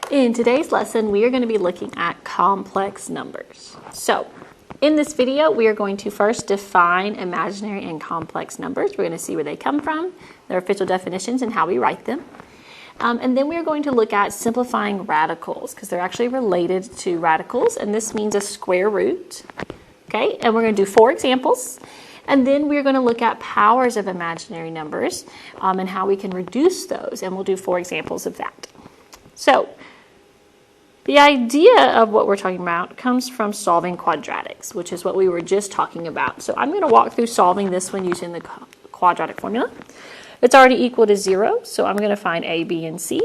In today's lesson, we are going to be looking at complex numbers. So, in this video, we are going to first define imaginary and complex numbers. We're going to see where they come from, their official definitions, and how we write them. And then we're going to look at simplifying radicals, because they're actually related to radicals, and this means a square root. Okay, and we're going to do 4 examples. And then we're going to look at powers of imaginary numbers and how we can reduce those, and we'll do 4 examples of that. So, the idea of what we're talking about comes from solving quadratics, which is what we were just talking about. So I'm going to walk through solving this one using the quadratic formula. It's already equal to 0, so I'm going to find a, b, and c.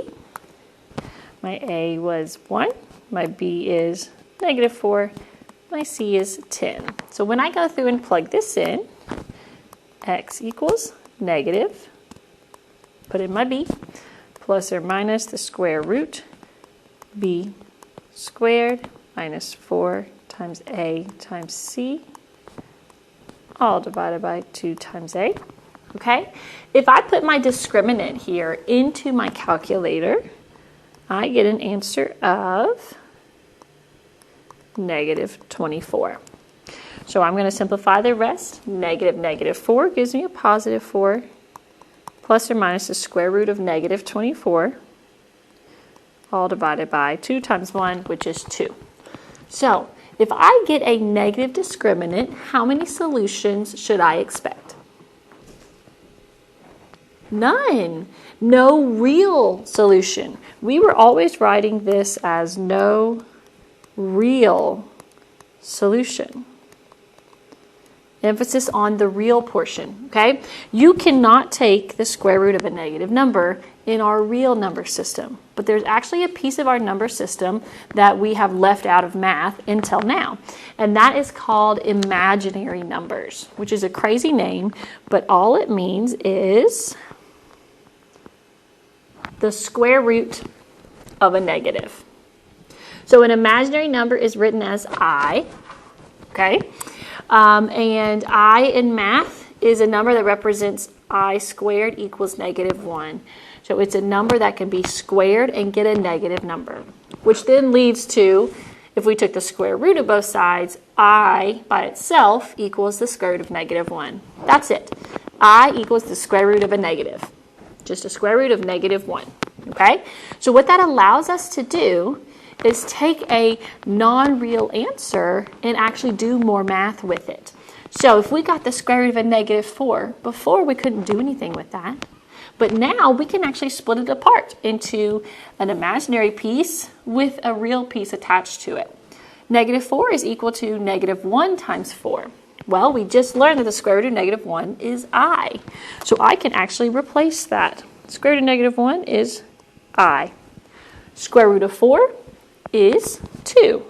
My a was 1, my b is -4, my c is 10. So when I go through and plug this in, x equals negative, put in my b, plus or minus the square root b squared minus 4 times a times c, all divided by 2 times a. Okay? If I put my discriminant here into my calculator, I get an answer of -24. So I'm going to simplify the rest. -4 gives me a +4, plus or minus the square root of -24. All divided by 2 times 1, which is 2. So, if I get a negative discriminant, how many solutions should I expect? None. No real solution. We were always writing this as no real solution. Emphasis on the real portion, okay? You cannot take the square root of a negative number in our real number system, but there's actually a piece of our number system that we have left out of math until now, and that is called imaginary numbers, which is a crazy name, but all it means is the square root of a negative. So an imaginary number is written as I, okay? And I in math is a number that represents I squared equals -1. So it's a number that can be squared and get a negative number, which then leads to, if we took the square root of both sides, I by itself equals the square root of -1. That's it. I equals the square root of a negative. Just a square root of -1. Okay? So what that allows us to do is take a non-real answer and actually do more math with it. So if we got the square root of a -4, before we couldn't do anything with that. But now we can actually split it apart into an imaginary piece with a real piece attached to it. -4 is equal to -1 times 4. Well, we just learned that the square root of -1 is I. So I can actually replace that. Square root of -1 is I. Square root of 4 is 2.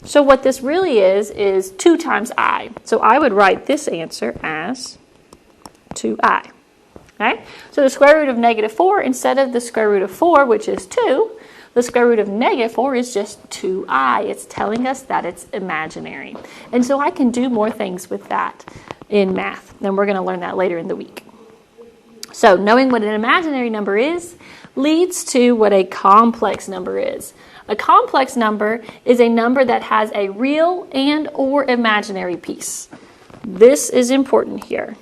So what this really is 2 times I. So I would write this answer as 2I. Okay? So the square root of -4, instead of the square root of 4, which is 2, the square root of -4 is just 2I. It's telling us that it's imaginary. And so I can do more things with that in math. And we're going to learn that later in the week. So knowing what an imaginary number is leads to what a complex number is. A complex number is a number that has a real and or imaginary piece. This is important here.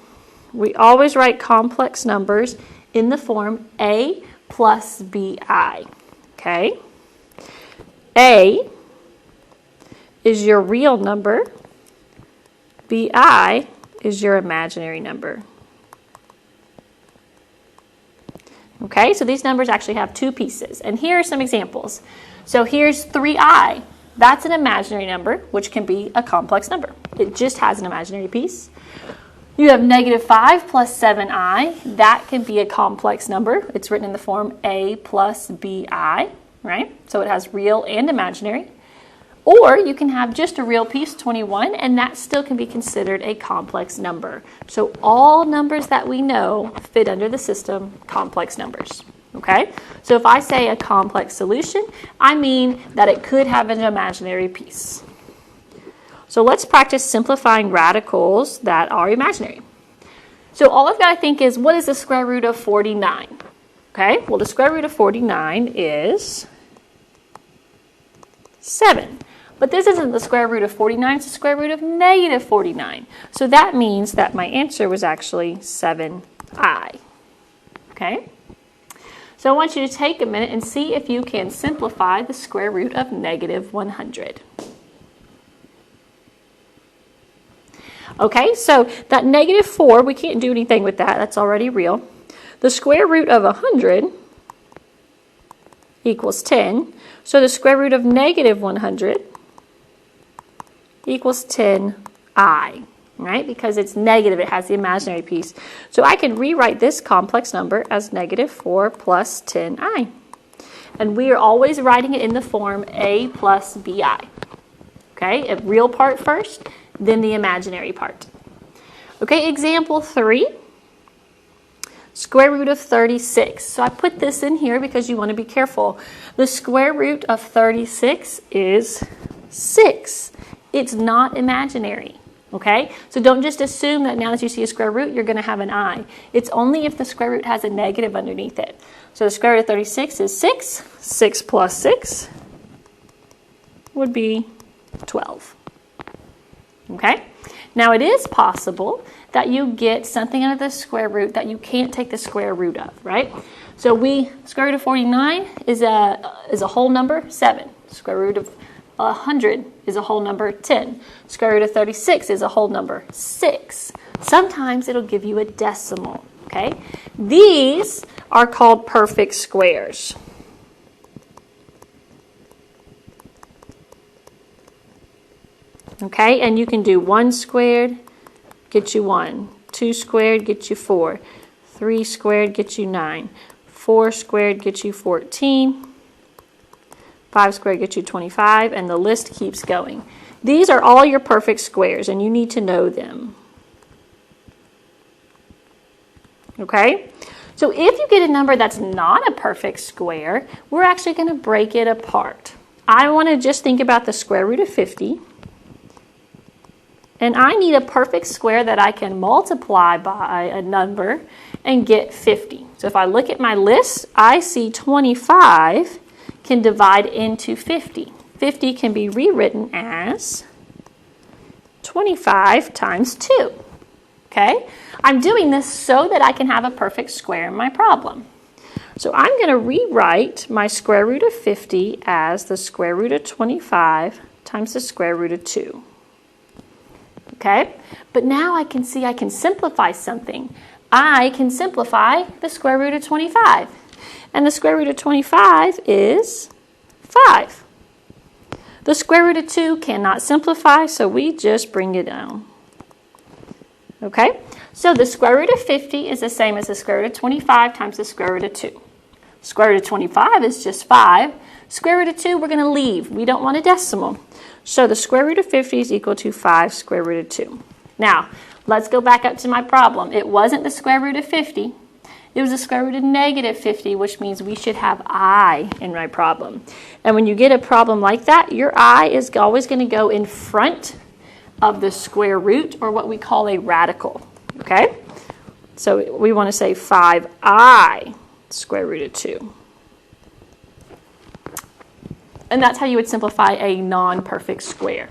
We always write complex numbers in the form A plus BI. Okay? A is your real number. BI is your imaginary number. Okay, so these numbers actually have 2 pieces. And here are some examples. So here's 3I. That's an imaginary number, which can be a complex number. It just has an imaginary piece. You have -5 plus 7I. That can be a complex number. It's written in the form A plus BI, right? So it has real and imaginary. Or you can have just a real piece, 21, and that still can be considered a complex number. So all numbers that we know fit under the system complex numbers. Okay? So if I say a complex solution, I mean that it could have an imaginary piece. So let's practice simplifying radicals that are imaginary. So all I've got to think is, what is the square root of 49? Okay, well, the square root of 49 is 7. But this isn't the square root of 49, it's the square root of negative 49. So that means that my answer was actually 7i. Okay? So I want you to take a minute and see if you can simplify the square root of negative 100. Okay, so that negative 4, we can't do anything with that. That's already real. The square root of 100 equals 10. So the square root of negative 100 equals 10i, right? Because it's negative, it has the imaginary piece. So I can rewrite this complex number as negative 4 plus 10i. And we are always writing it in the form a plus bi. Okay, a real part first, then the imaginary part. Okay, example 3. Square root of 36. So I put this in here because you want to be careful. The square root of 36 is 6. It's not imaginary. Okay? So don't just assume that now that you see a square root, you're going to have an I. It's only if the square root has a negative underneath it. So the square root of 36 is 6. 6 plus 6 would be 12. Okay? Now it is possible that you get something out of the square root that you can't take the square root of, right? So square root of 49 is a whole number, 7. Square root of 100 is a whole number, 10. Square root of 36 is a whole number, 6. Sometimes it'll give you a decimal, okay? These are called perfect squares. Okay, and you can do 1 squared, get you 1. 2 squared, get you 4. 3 squared, get you 9. 4 squared, get you 14. 5 squared, get you 25, and the list keeps going. These are all your perfect squares, and you need to know them. Okay, so if you get a number that's not a perfect square, we're actually going to break it apart. I want to just think about the square root of 50. And I need a perfect square that I can multiply by a number and get 50. So if I look at my list, I see 25 can divide into 50. 50 can be rewritten as 25 times 2. Okay? I'm doing this so that I can have a perfect square in my problem. So I'm going to rewrite my square root of 50 as the square root of 25 times the square root of 2. Okay, but now I can see I can simplify something. I can simplify the square root of 25. And the square root of 25 is 5. The square root of 2 cannot simplify, so we just bring it down. Okay, so the square root of 50 is the same as the square root of 25 times the square root of 2. Square root of 25 is just 5. Square root of 2 we're going to leave. We don't want a decimal. So the square root of 50 is equal to 5 square root of 2. Now, let's go back up to my problem. It wasn't the square root of 50. It was the square root of negative 50, which means we should have I in my problem. And when you get a problem like that, your I is always going to go in front of the square root, or what we call a radical. Okay? So we want to say 5I square root of 2. And that's how you would simplify a non-perfect square.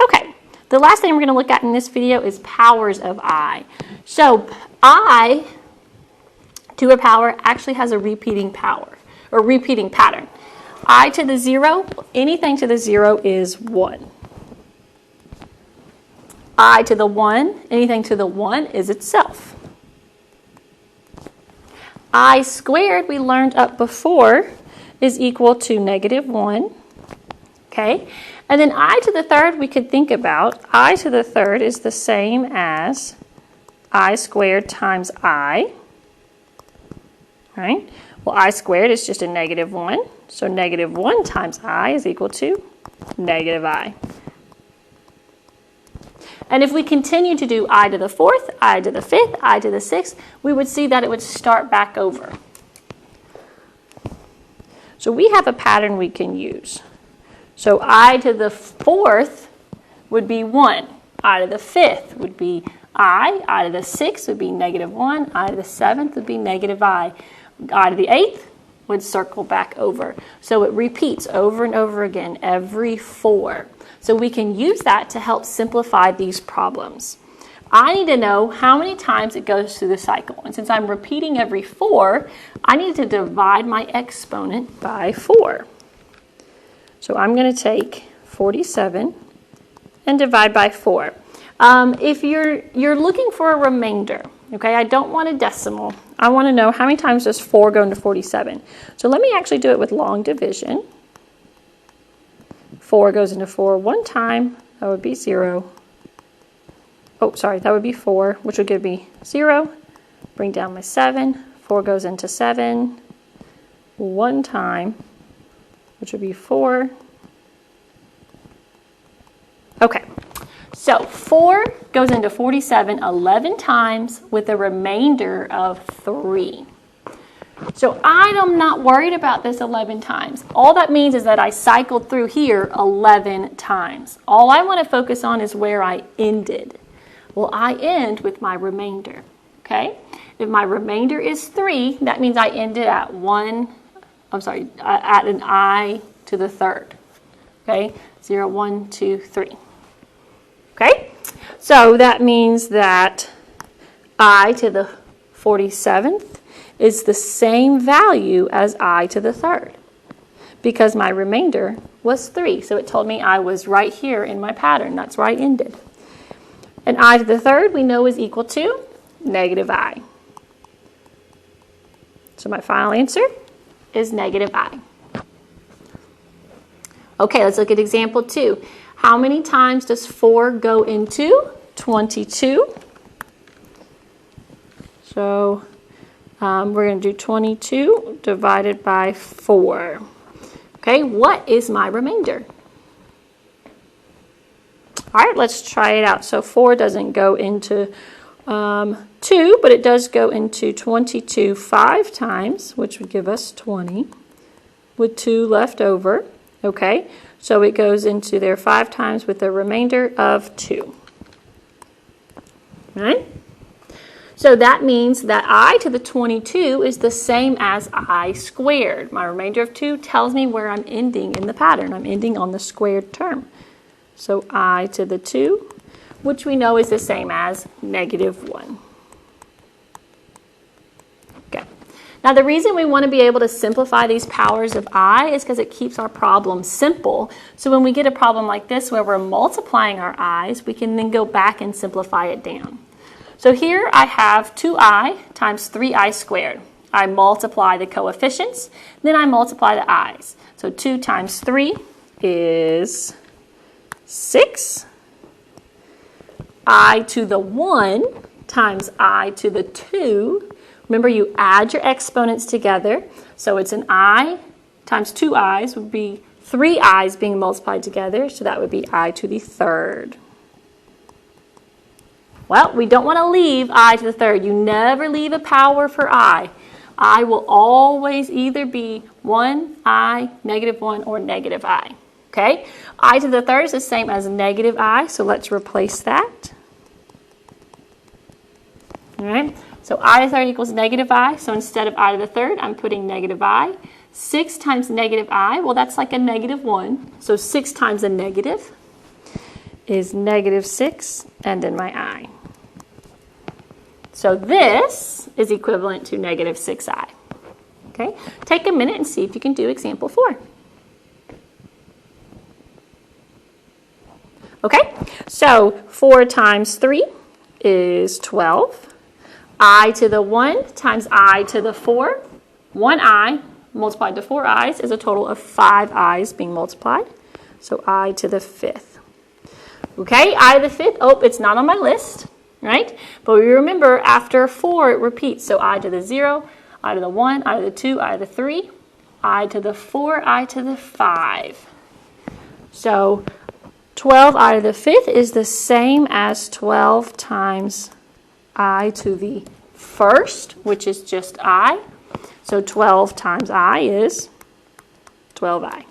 Okay, the last thing we're going to look at in this video is powers of I. So I to a power actually has a repeating power, or repeating pattern. I to the 0, anything to the 0 is 1. I to the 1, anything to the 1 is itself. I squared, we learned up before, is equal to negative 1, okay? And then I to the third we could think about. I to the third is the same as I squared times I, right? Well, I squared is just a negative 1, so negative 1 times I is equal to negative I. And if we continue to do I to the fourth, I to the fifth, I to the sixth, we would see that it would start back over. So we have a pattern we can use. So I to the fourth would be 1. I to the fifth would be I to the 6th would be negative 1, I to the 7th would be negative I to the 8th would circle back over. So it repeats over and over again every 4. So we can use that to help simplify these problems. I need to know how many times it goes through the cycle. And since I'm repeating every 4, I need to divide my exponent by 4. So I'm going to take 47 and divide by 4. If you're looking for a remainder, okay, I don't want a decimal. I want to know how many times does 4 go into 47. So let me actually do it with long division. 4 goes into 4 one time. That would be 0. Oh, sorry, that would be 4, which would give me 0. Bring down my 7. 4 goes into 7 one time, which would be 4. Okay, so 4 goes into 47 11 times with a remainder of 3. So I'm not worried about this 11 times. All that means is that I cycled through here 11 times. All I want to focus on is where I ended. Well, I end with my remainder, okay? If my remainder is 3, that means I ended at at an I to the 3rd, okay? 0, 1, 2, 3, okay? So that means that I to the 47th is the same value as I to the 3rd because my remainder was 3. So it told me I was right here in my pattern. That's where I ended. And I to the 3rd we know is equal to negative I. So my final answer is negative I. Okay, let's look at example 2. How many times does 4 go into 22? So we're going to do 22 divided by 4. Okay, what is my remainder? All right, let's try it out. So 4 doesn't go into 2, but it does go into 22 5 times, which would give us 20, with 2 left over. Okay, so it goes into there 5 times with a remainder of 2. All right? So that means that I to the 22 is the same as I squared. My remainder of 2 tells me where I'm ending in the pattern. I'm ending on the squared term. So I to the 2, which we know is the same as negative 1. Okay. Now the reason we want to be able to simplify these powers of I is because it keeps our problem simple. So when we get a problem like this where we're multiplying our i's, we can then go back and simplify it down. So here I have 2i times 3i squared. I multiply the coefficients, then I multiply the i's. So 2 times 3 is 6. I to the 1 times I to the 2. Remember, you add your exponents together. So it's an I times 2 i's would be 3 i's being multiplied together. So that would be I to the 3rd. Well, we don't want to leave I to the 3rd. You never leave a power for I. I will always either be 1i, negative 1, or negative I. Okay? I to the 3rd is the same as negative I, so let's replace that. All right? So I to the 3rd equals negative I, so instead of I to the 3rd, I'm putting negative I. 6 times negative I, well, that's like a negative 1. So 6 times a negative is negative 6, and then my I. So this is equivalent to negative 6i. Okay? Take a minute and see if you can do example 4. Okay, so 4 times 3 is 12. I to the 1 times I to the 4. 1i multiplied to 4 i's is a total of 5 i's being multiplied. So I to the 5th. Okay, I to the 5th, oh, it's not on my list, right? But we remember after 4 it repeats. So I to the 0, I to the 1, I to the 2, I to the 3, I to the 4, I to the 5. So 12 I to the 5th is the same as 12 times I to the 1st, which is just I. So 12 times I is 12i.